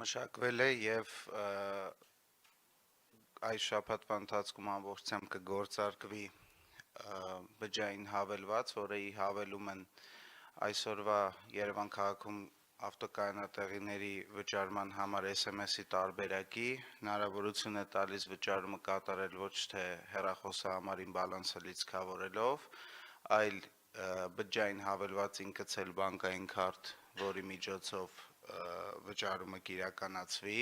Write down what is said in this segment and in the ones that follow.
Մշակվել է եւ այս շաբաթվա ընթացքում ամբողջությամբ կգործարկվի բջջային հավելված, որը հավելում են այսօրվա Երևան քաղաքում ավտոկայանատեղիների վճարման համար SMS-ի տարբերակի, հնարավորություն է տալիս վճարումը կատարել ոչ թե հեռախոսահամարին բալանսը լիցքավորելով, այլ բջջային հավելված ինքնից էլ բանկային քարտ, որի միջոցով վճարումը կիրականացվի։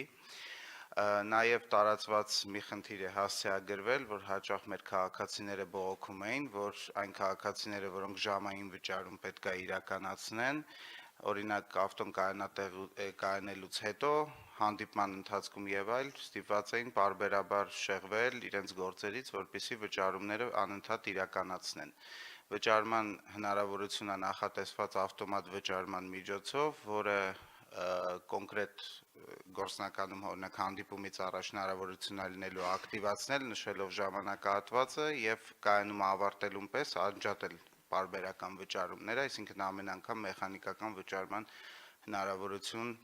Նաև տարածված մի խնդիր է հասցեագրվել, որ հաճախ մեր քաղաքացիները բողոքում էին, որ այն քաղաքացիները, որոնք ժամային վճարում պետք է իրականացնեն, օրինակ ավտոն կայանելուց հետո հանդիպման ընթացքում եւ այլ ստիպված էին պարբերաբար շեղվել իրենց գործերից, որպեսզի վճարումները անընդհատ իրականացնեն։ Վճարման հնարավորություն է նախատեսված ավտոմատ վճարման միջոցով, որը կոնկրետ գործնականում օրինակ հանդիպումից առաջ հնարավորություն է լինելու ակտիվացնել, նշելով ժամանակահատվածը եւ կայանում ավարտելուն պես անջատել պարբերական վճարումները, այսինքն ամեն անգամ մեխանիկական վճարման հնարավորություն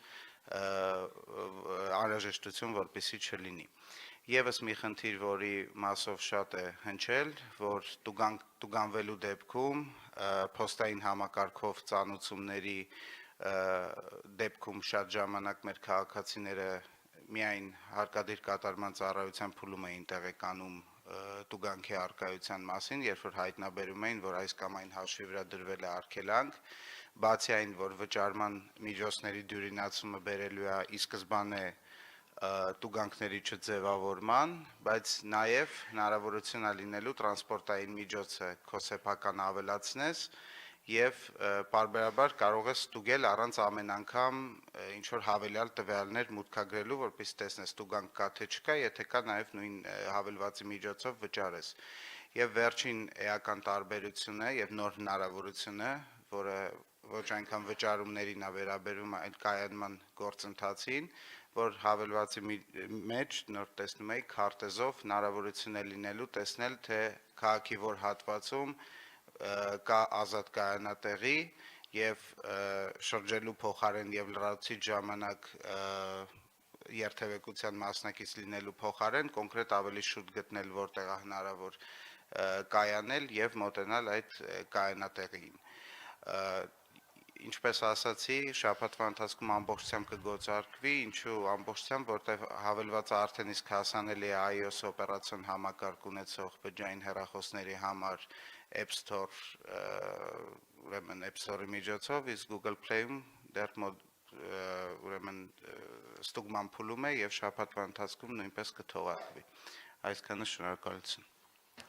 անհրաժեշտություն որպեսզի չլինի։ Եվս մի խնդիր, որի մասով շատ է հնչել, որ տուգանվելու դեպքում փոստային համակարգով ծանուցումների դեպքում շատ ժամանակ մեր քաղաքացիները միայն հարկադիր կատարման ծառայության փուլում էին տեղեկանում տուգանքի առկայության մասին, երբ որ հայտնաբերում էին, որ այս կամ այն հաշվի վրա դրվել է արգելանք, բացի այն, որ վճարման միջոցների դյուրինացումը բերելու է ի սկզբանե տուգանքների չձևավորման, բայց նաև հնարավորություն է լինելու տրանսպորտային միջոցը քո սեփական ավելացնես եւ պարբերաբար կարող ես ստուգել առանց ամեն անգամ ինչ որ հավելյալ տվյալներ մուտքագրելու, որպեսզի տեսնես տուգանք կա թե չկա, եթե կա նաև նույն հավելվածի միջոցով վճարես։ Եվ վերջին էական տարբերությունը եւ նոր հնարավորությունը, որը ոչ այնքան վճարումներին է վերաբերում, այլ կայանման գործընթացին, որ հավելվածի մեջ նոր տեսնում եք քարտեզով հնարավորություն է լինելու տեսնել, թե քաղաքի որ հատվածում կա ազատ կայանատեղի եւ շրջելու փոխարեն եւ լրացուցիչ ժամանակ երթևեկության մասնակից լինելու փոխարեն կոնկրետ ավելի շուտ գտնել որտեղ է հնարավոր կայանել եւ մոտենալ այդ կայանատեղիին։ Ինչպես ասացի, շաբաթվա ընթացքում ամբողջությամբ կգործարկվի, ինչու ամբողջությամբ, որտեղ հավելվածը արդեն իսկ հասանելի է iOS օպերացիոն համակարգ ունեցող բջջային հեռախոսների համար App Store, ուրեմն App Store-ի միջոցով, իսկ Google Play-ում դեռ ուրեմն ստուգման փուլում է եւ շաբաթվա ընթացքում նույնպես կթողարկվի։ Այսքանը շնորհակալություն։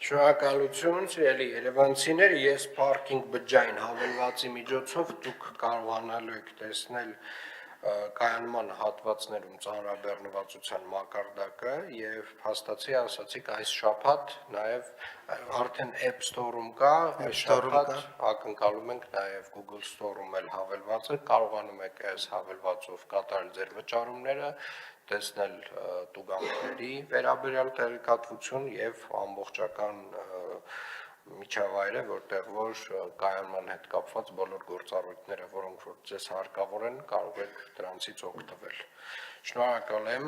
Շնորհակալություն, սիրելի երևանցիներ, ես parking բջջային հավելվածի միջոցով դուք կարողանալու եք տեսնել կայանման հատվածներում ծանրաբեռնվածության մակարդակը եւ փաստացի ասացիք այս շաբաթ նաեւ արդեն App Store-ում կա, այս շաբաթ ակնկալում ենք նաեւ Google Store-ում էլ հավելվածը, կարողանում եք այս հավելվածով կատարել ձեր վճարումները, տեսնել տուգանքների վերաբերյալ տեղեկատվություն եւ ամբողջական միջավայրը, որտեղ որ կայանման հետ կապված բոլոր գործառույթները, որոնք որ ձեզ հարկավոր են, կարող եք դրանցից օգտվել։ Շնորհակալ եմ։